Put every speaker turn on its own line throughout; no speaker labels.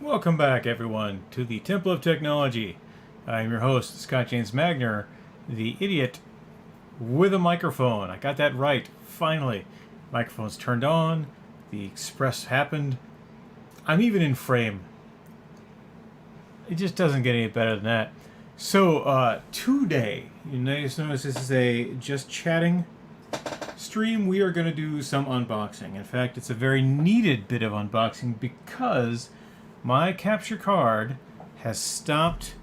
Welcome back, everyone, to the Temple of Technology. I'm your host, Scott James Magner, the idiot with a microphone. I got that right, finally. Microphone's turned on, the express happened. I'm even in frame. It just doesn't get any better than that. So, today, you notice this is a just chatting stream. We are going to do some unboxing. In fact, it's a very needed bit of unboxing because my capture card has stopped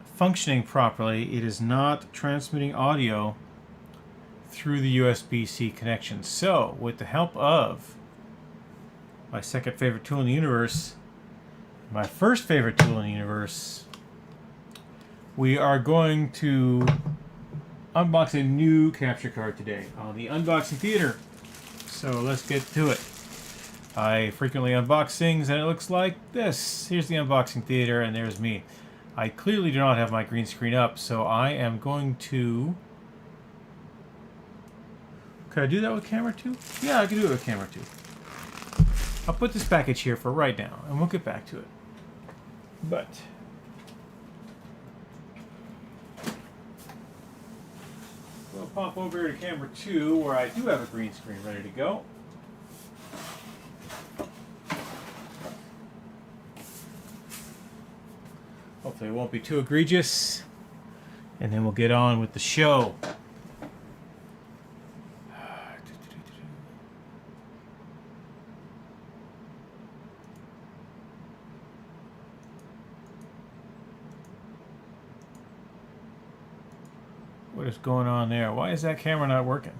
functioning properly. It is not transmitting audio through the USB-C connection. So, with the help of my second favorite tool in the universe, my first favorite tool in the universe, we are going to unbox a new capture card today on the Unboxing Theater. So let's get to it. I frequently unbox things and it looks like this. Here's the Unboxing Theater and there's me. I clearly do not have my green screen up, so I am going to... Could I do that with camera 2? Yeah, I can do it with camera 2. I'll put this package here for right now and we'll get back to it. But we'll pop over here to camera 2 where I do have a green screen ready to go. Hopefully it won't be too egregious. And then we'll get on with the show. What is going on there? Why is that camera not working?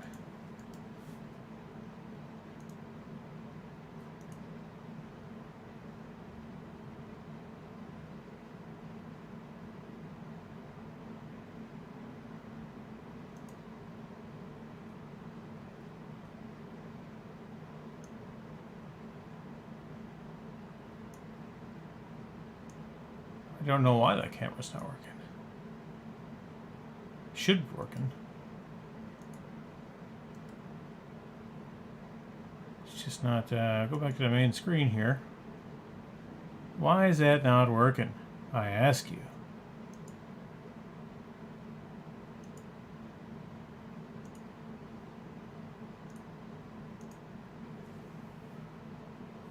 I don't know why that camera's not working. Should be working. It's just not, go back to the main screen here. Why is that not working? I ask you.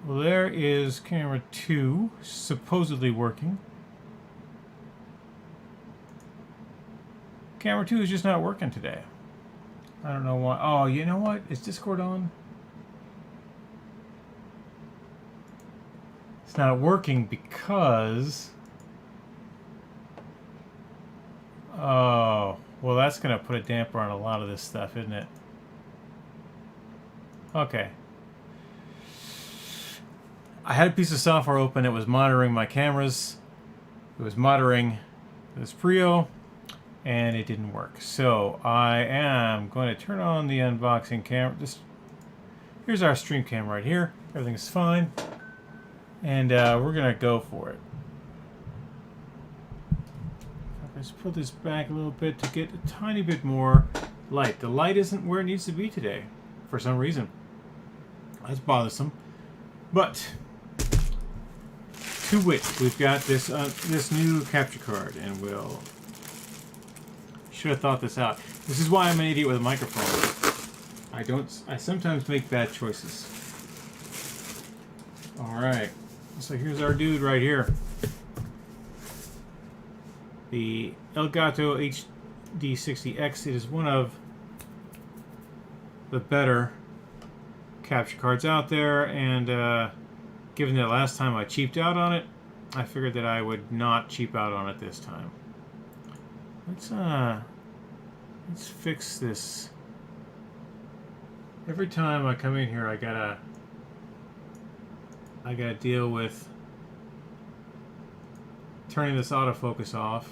Well, there is camera 2 supposedly working. Camera 2 is just not working today. I don't know why. Oh, you know what? Is Discord on? It's not working because... Oh, well that's going to put a damper on a lot of this stuff, isn't it? Okay. I had a piece of software open. It was monitoring my cameras. It was monitoring this Prio. And it didn't work. So I am going to turn on the unboxing camera. Here's our stream cam right here. Everything's fine. And we're going to go for it. Let's put this back a little bit to get a tiny bit more light. The light isn't where it needs to be today for some reason. That's bothersome. But to wit, we've got this this new capture card, and we'll... Should have thought this out. This is why I'm an idiot with a microphone. I sometimes make bad choices. Alright. So here's our dude right here. The Elgato HD60 X. It is one of the better capture cards out there, and given that last time I cheaped out on it, I figured that I would not cheap out on it this time. Let's fix this. Every time I come in here, I gotta deal with turning this autofocus off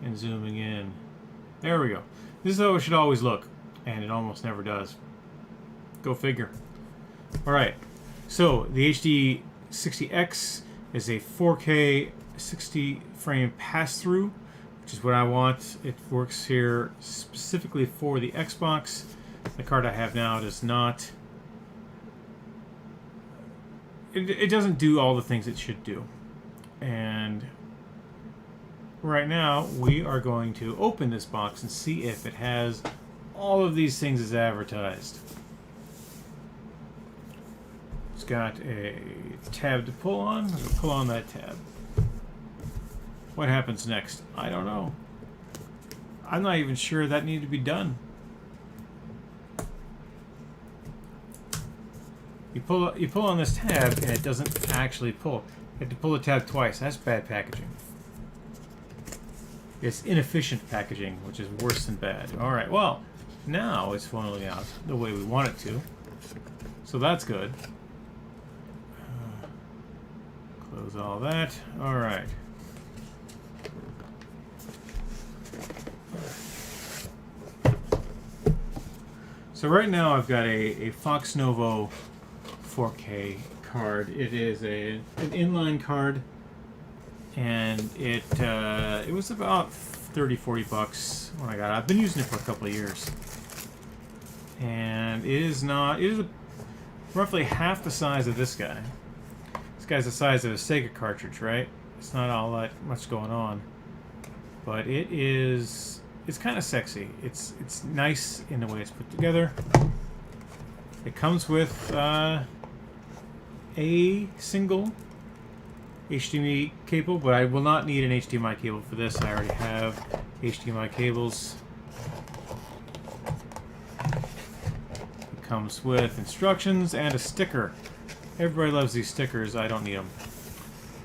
and zooming in. There we go. This is how it should always look, and it almost never does. Go figure. Alright, so the HD60 X is a 4K 60 frame pass-through, which is what I want. It works here specifically for the Xbox. The card I have now does not. it doesn't do all the things it should do. And right now we are going to open this box and see if it has all of these things as advertised. It's got a tab to pull on. I'm going to pull on that tab. What happens next? I don't know. I'm not even sure that needed to be done. You pull on this tab and it doesn't actually pull. You have to pull the tab twice. That's bad packaging. It's inefficient packaging, which is worse than bad. Alright, well, now it's funneling out the way we want it to. So that's good. Close all that. Alright. So right now I've got a Fox Novo 4K card. It is an inline card, and it was about $30-40 when I got it. I've been using it for a couple of years, and it is roughly half the size of this guy. This guy's the size of a Sega cartridge, right? It's not all that much going on, but it's kind of sexy. It's nice in the way it's put together. It comes with a single HDMI cable, but I will not need an HDMI cable for this. I already have HDMI cables. It comes with instructions and a sticker. Everybody loves these stickers. I don't need them.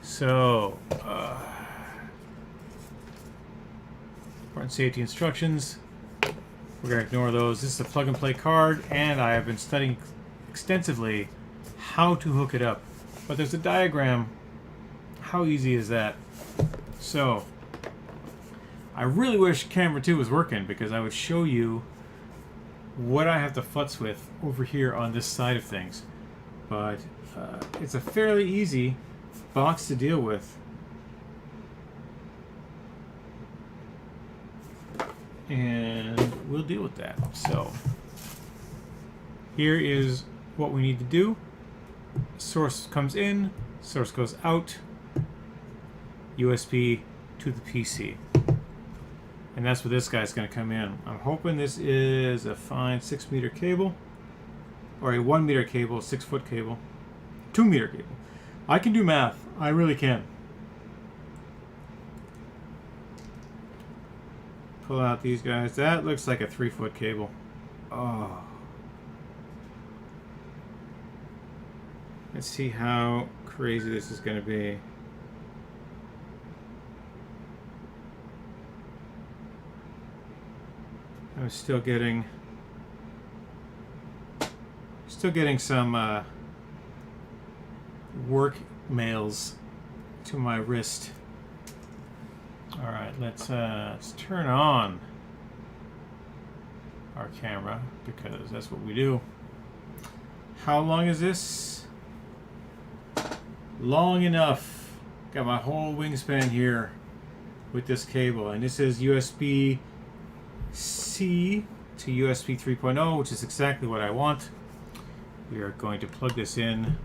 So, important safety instructions. We're going to ignore those. This is a plug-and-play card, and I have been studying extensively how to hook it up. But there's a diagram. How easy is that? So, I really wish camera 2 was working, because I would show you what I have to futz with over here on this side of things. But it's a fairly easy box to deal with. And we'll deal with that. So, here is what we need to do. Source comes in, source goes out, USB to the PC. And that's where this guy's going to come in. I'm hoping this is a fine 6-meter cable, or a 1-meter cable, 6-foot cable, 2-meter cable. I can do math. I really can. Pull out these guys. That looks like a 3-foot cable. Oh. Let's see how crazy this is going to be. I'm still getting some work mails to my wrist. All right, let's turn on our camera, because that's what we do. How long is this? Long enough. Got my whole wingspan here with this cable, and this is USB-C to USB 3.0, which is exactly what I want. We are going to plug this in.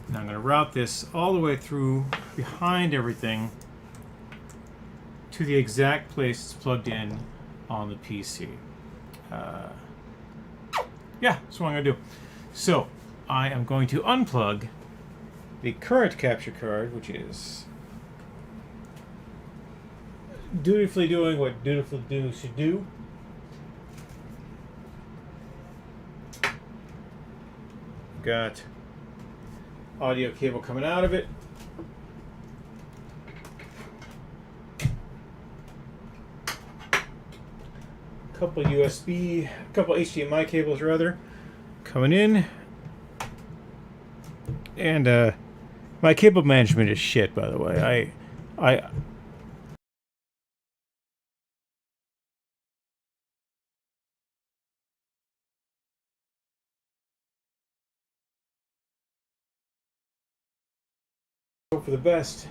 Now I'm going to route this all the way through behind everything to the exact place it's plugged in on the PC. Yeah, that's what I'm going to do. So, I am going to unplug the current capture card, which is dutifully doing what dutiful do should do. Got audio cable coming out of it. Couple HDMI cables rather, coming in. And my cable management is shit, by the way. I hope for the best.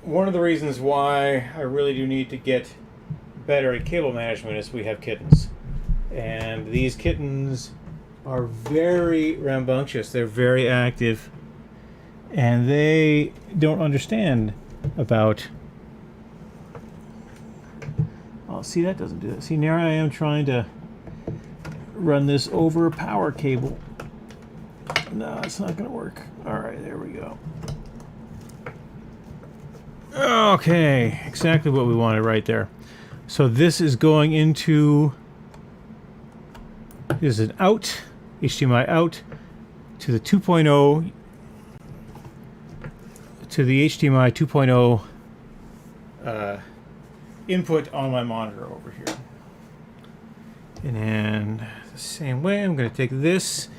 one of the reasons why I really do need to get better at cable management is we have kittens. And these kittens are very rambunctious. They're very active. And they don't understand about... Oh, see, that doesn't do it. See, now I am trying to run this over a power cable. No, it's not going to work. All right, there we go. Okay, exactly what we wanted right there. So this is going into... This is an out, HDMI out, to the 2.0, to the HDMI 2.0 input on my monitor over here. And then the same way, I'm going to take this,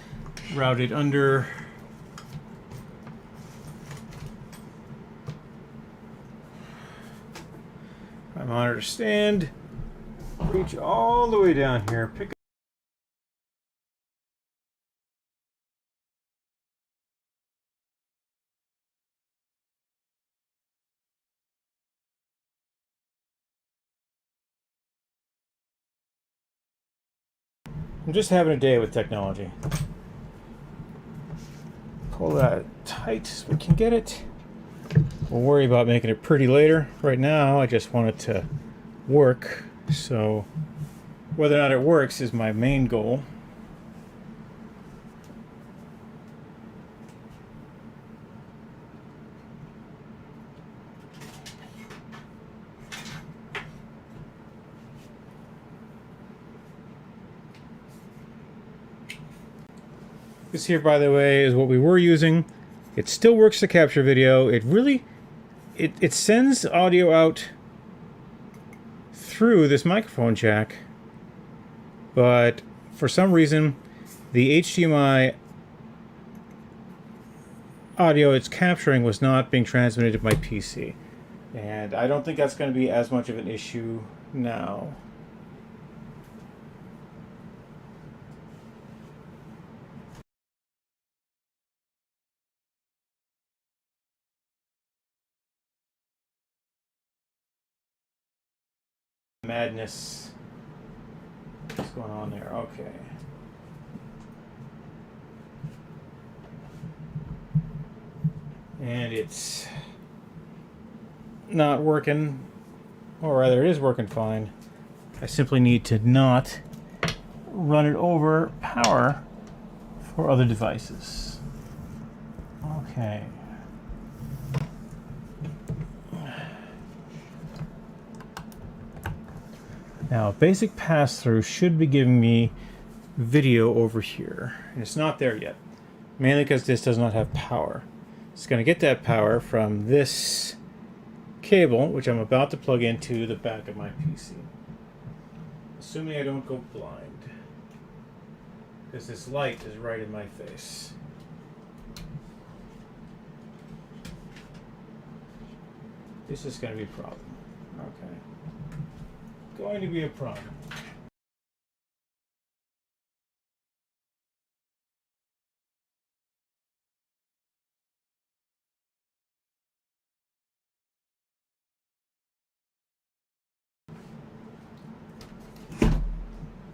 route it under my monitor stand, reach all the way down here, pick up. I'm just having a day with technology. Pull that tight so we can get it. We'll worry about making it pretty later. Right now, I just want it to work. So whether or not it works is my main goal. This here, by the way, is what we were using. It still works to capture video. It really, it sends audio out through this microphone jack, but for some reason, the HDMI audio it's capturing was not being transmitted to my PC. And I don't think that's going to be as much of an issue now. Madness. What's going on there? Okay. And it's not working, or rather it is working fine. I simply need to not run it over power for other devices. Okay. Now, basic pass-through should be giving me video over here. And it's not there yet, mainly because this does not have power. It's going to get that power from this cable, which I'm about to plug into the back of my PC. Assuming I don't go blind, because this light is right in my face. This is going to be a problem. Okay. Going to be a problem.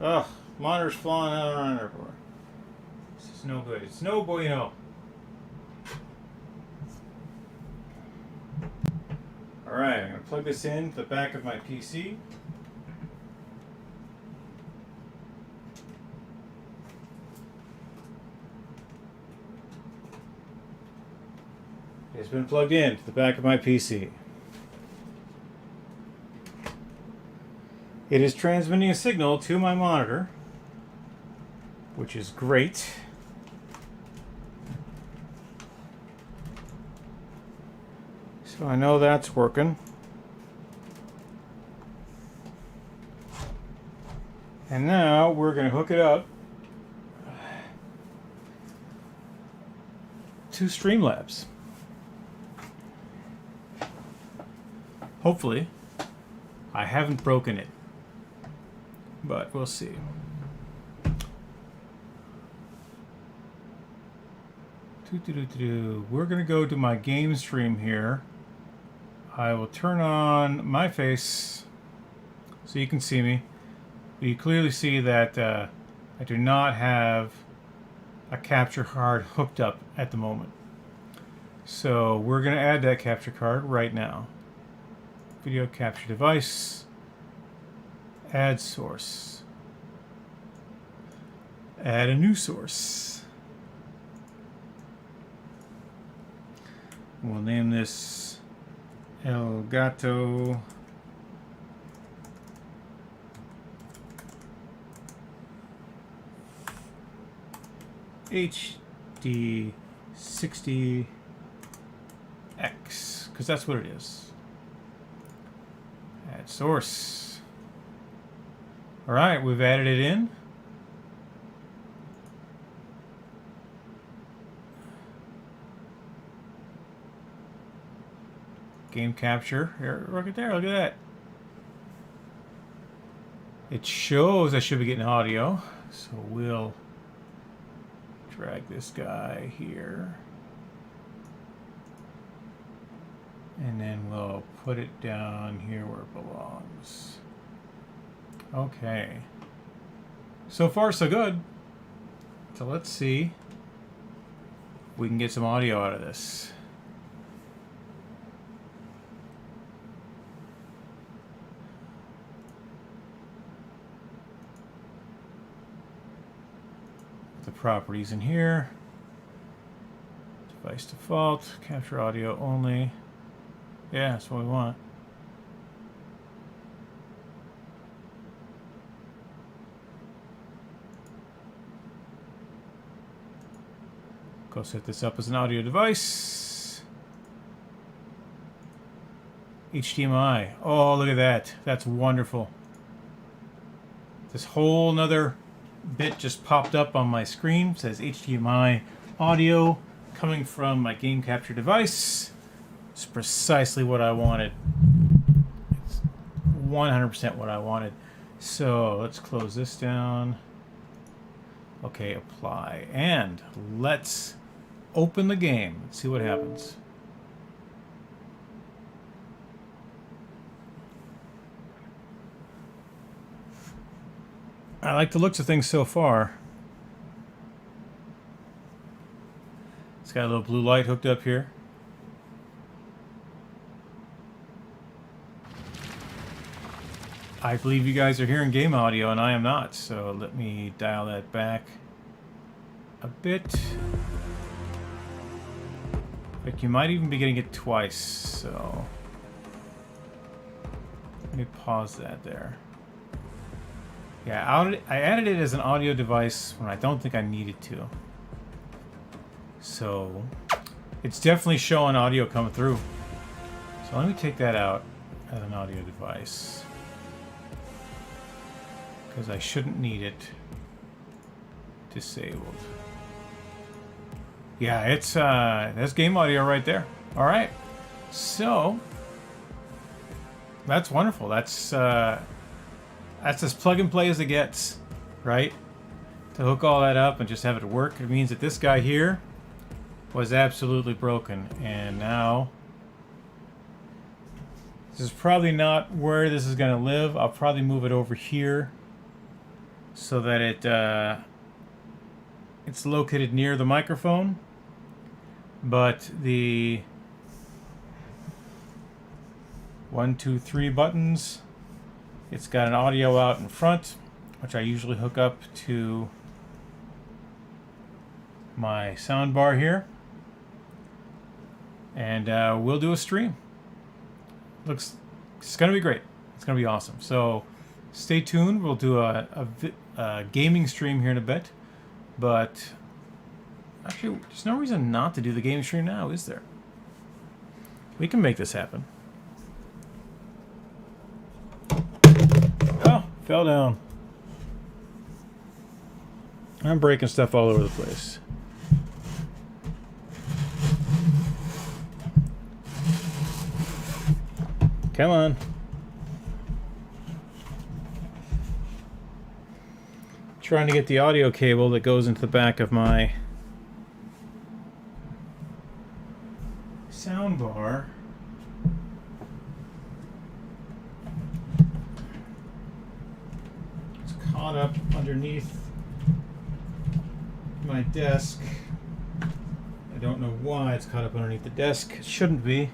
Ugh, monitor's falling out around everywhere. This is no good. It's no bueno. Alright, I'm going to plug this in to the back of my PC. It's been plugged in to the back of my PC. It is transmitting a signal to my monitor, which is great. So I know that's working. And now we're going to hook it up to Streamlabs. Hopefully, I haven't broken it, but we'll see. We're going to go to my game stream here. I will turn on my face so you can see me. But you clearly see that I do not have a capture card hooked up at the moment. So we're going to add that capture card right now. Video capture device. Add source. Add a new source. We'll name this Elgato HD60 X, because that's what it is. Add source. Alright, we've added it in. Game capture. Here, look at there, look at that. It shows I should be getting audio, so we'll drag this guy here. And then we'll put it down here where it belongs. Okay. So far, so good. So let's see if we can get some audio out of this. The properties in here. Device default, capture audio only. Yeah, that's what we want. Go set this up as an audio device. HDMI. Oh, look at that. That's wonderful. This whole nother bit just popped up on my screen. It says HDMI audio coming from my game capture device. It's precisely what I wanted. It's 100% what I wanted. So let's close this down. Okay, apply. And let's open the game. Let's see what happens. I like the looks of things so far. It's got a little blue light hooked up here. I believe you guys are hearing game audio and I am not, so let me dial that back a bit. But you might even be getting it twice, so let me pause that there. Yeah, I added it as an audio device when I don't think I needed to. So it's definitely showing audio coming through. So let me take that out as an audio device, because I shouldn't need it disabled. Yeah, it's that's game audio right there. All right, so that's wonderful. That's as plug and play as it gets, right? To hook all that up and just have it work. It means that this guy here was absolutely broken, and now this is probably not where this is going to live. I'll probably move it over here so that it's located near the microphone, but the 1, 2, 3 buttons, it's got an audio out in front, which I usually hook up to my sound bar here, and we'll do a stream. It's gonna be great. It's gonna be awesome. So stay tuned. We'll do a gaming stream here in a bit, but actually there's no reason not to do the gaming stream now, is there? We can make this happen. Oh, fell down. I'm breaking stuff all over the place. Come on. Trying to get the audio cable that goes into the back of my sound bar underneath my desk. I don't know why it's caught up underneath the desk. It shouldn't be.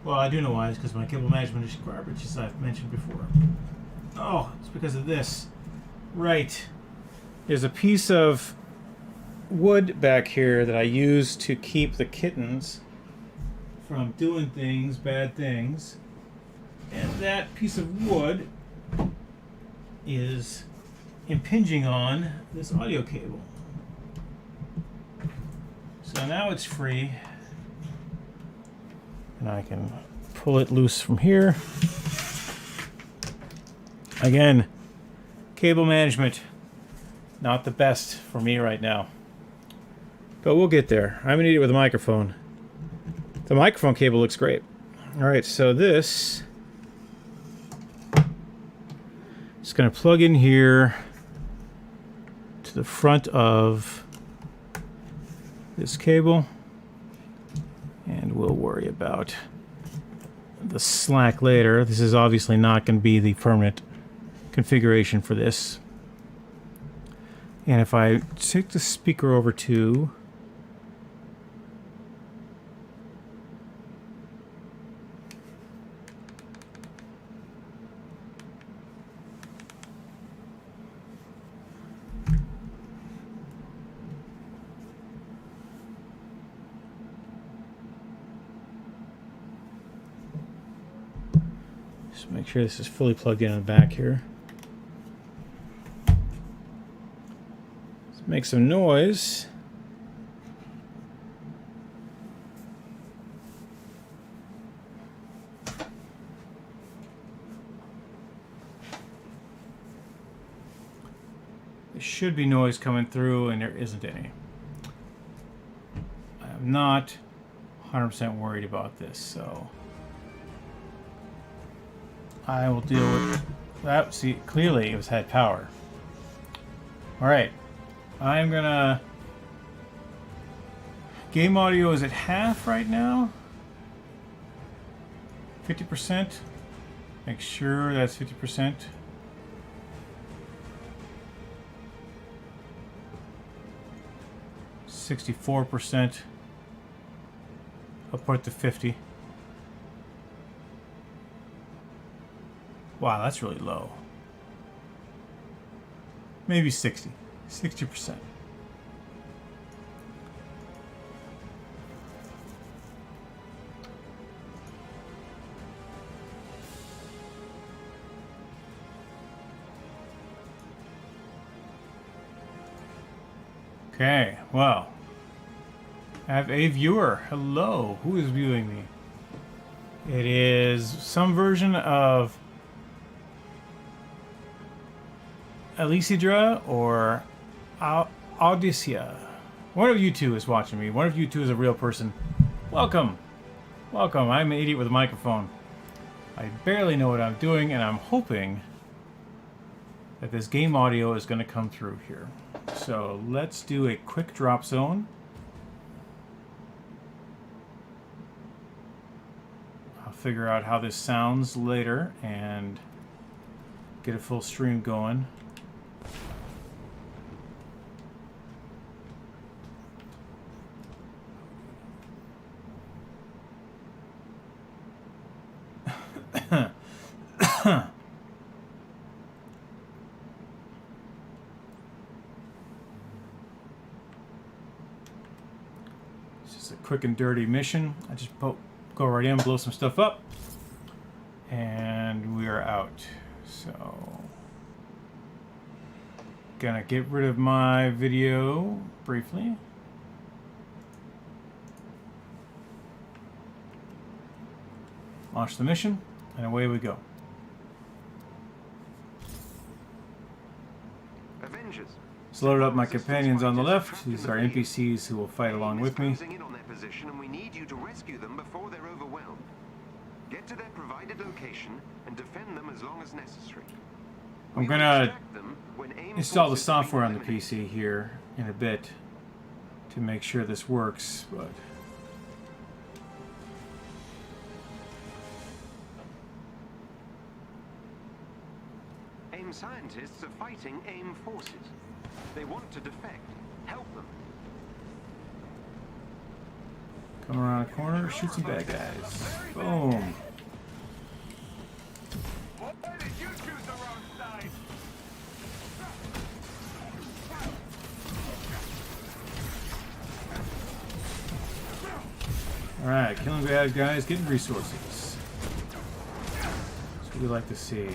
Well, I do know why. It's because my cable management is garbage, as I've mentioned before. Oh, it's because of this. Right. There's a piece of wood back here that I use to keep the kittens from doing things, bad things. And that piece of wood is impinging on this audio cable. So now it's free. And I can pull it loose from here. Again, cable management, not the best for me right now. But we'll get there. I'm gonna need it with a microphone. The microphone cable looks great. Alright, so this is gonna plug in here to the front of this cable. And we'll worry about the slack later. This is obviously not going to be the permanent configuration for this. And if I take the speaker over to just make sure this is fully plugged in on the back here. Let's make some noise. There should be noise coming through, and there isn't any. I'm not 100% worried about this, so I will deal with that. See, clearly it had power. Alright. I'm gonna... Game audio is at half right now. 50%. Make sure that's 50%. %. I'll put it to 50. Wow, that's really low. Maybe 60%. Okay, well, I have a viewer. Hello, who is viewing me? It is some version of Alicidra or Odyssia. One of you two is watching me. One of you two is a real person. Welcome. Welcome. I'm an idiot with a microphone. I barely know what I'm doing, and I'm hoping that this game audio is going to come through here. So let's do a quick drop zone. I'll figure out how this sounds later and get a full stream going. It's just a quick and dirty mission. I just go right in, blow some stuff up, and we are out. So, gonna get rid of my video briefly. Launch the mission, and away we go. So loaded up my companions on the left. These are NPCs who will fight along with me.
We need you to rescue them before they're overwhelmed. Get to their provided location and defend them as long as necessary.
I'm gonna install the software on the PC here in a bit to make sure this works, but
scientists are fighting AIM forces. They want to defect. Help them.
Come around the corner, shoot some bad guys. Boom.
Why did you choose the wrong side?
Alright, killing bad guys, getting resources. That's what we like to see.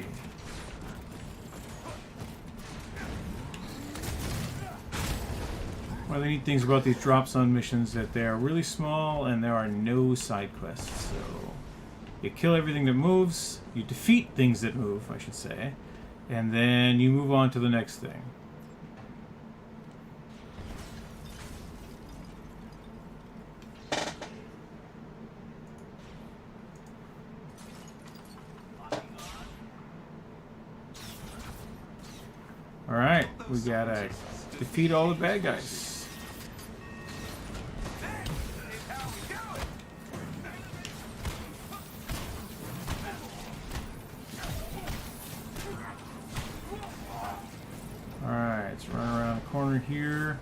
One of the neat things about these drop zone missions that they are really small and there are no side quests. So you kill everything that moves, you defeat things that move, I should say, and then you move on to the next thing. Alright, we gotta defeat all the bad guys. Alright, let's run around the corner here.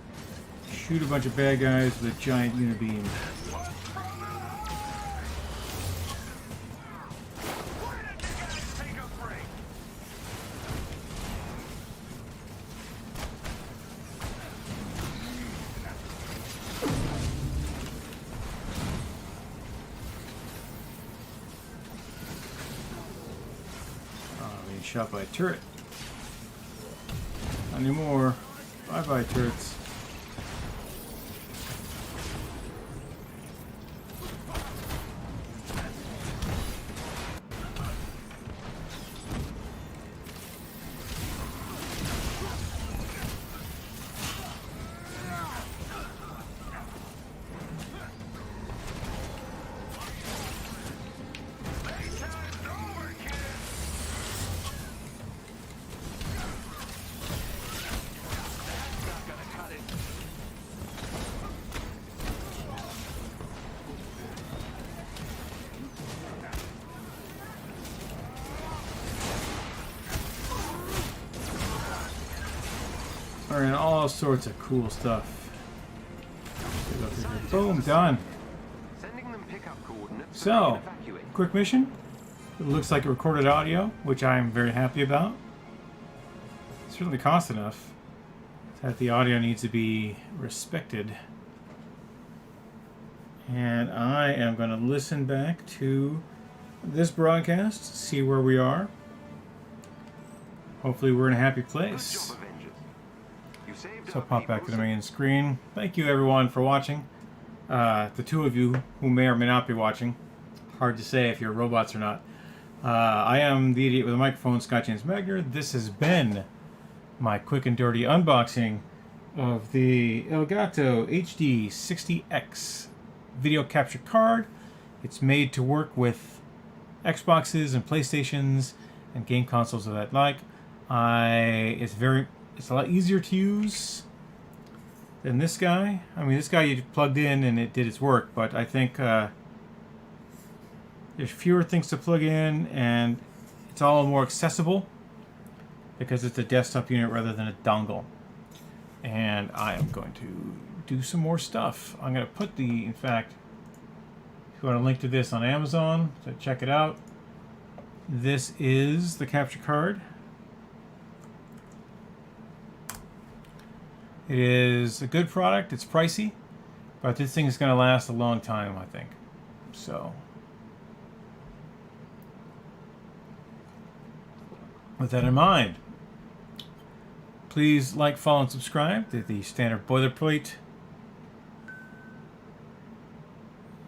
Shoot a bunch of bad guys with a giant unibeam. Shot by a turret. Not anymore. Bye-bye, turrets. And all sorts of cool stuff. Boom, done.
Sending them pickup coordinates
So,
can evacuate.
quick mission. It looks like it recorded audio, which I'm very happy about. It certainly cost enough that the audio needs to be respected. And I am going to listen back to this broadcast, see where we are. Hopefully we're in a happy
Good
place.
job, Avengers. You saved
So
our
I'll pop back to
people,
the main screen. Thank you everyone for watching. The two of you who may or may not be watching. Hard to say if you're robots or not. I am the idiot with a microphone, Scott James Magner. This has been my quick and dirty unboxing of the Elgato HD60 X video capture card. It's made to work with Xboxes and PlayStations and game consoles of that like. It's a lot easier to use than this guy. I mean, this guy you plugged in and it did its work, but I think there's fewer things to plug in and it's all more accessible because it's a desktop unit rather than a dongle. And I am going to do some more stuff. I'm going to put in fact, if you want to link to this on Amazon, so check it out. This is the capture card. It is a good product. It's pricey, but this thing is going to last a long time, I think. So, with that in mind, please like, follow, and subscribe to the standard boilerplate.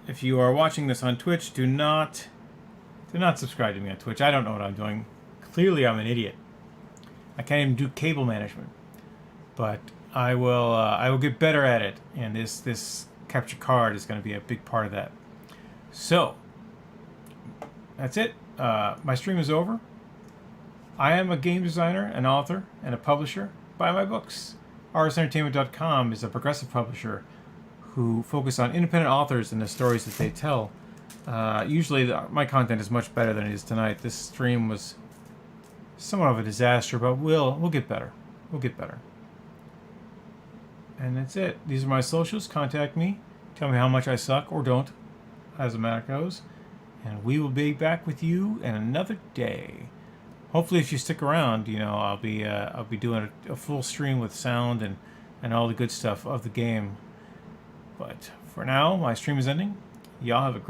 If you are watching this on Twitch, do not subscribe to me on Twitch. I don't know what I'm doing. Clearly, I'm an idiot. I can't even do cable management, but I will get better at it, and this capture card is going to be a big part of that. So, that's it. My stream is over. I am a game designer, an author, and a publisher. Buy my books. rsentertainment.com is a progressive publisher who focus on independent authors and the stories that they tell. Usually my content is much better than it is tonight. This stream was somewhat of a disaster, but we'll get better. We'll get better. And that's it. These are my socials. Contact me. Tell me how much I suck or don't, as the matter goes. And we will be back with you in another day. Hopefully, if you stick around, you know, I'll be doing a full stream with sound and all the good stuff of the game. But for now, my stream is ending. Y'all have a great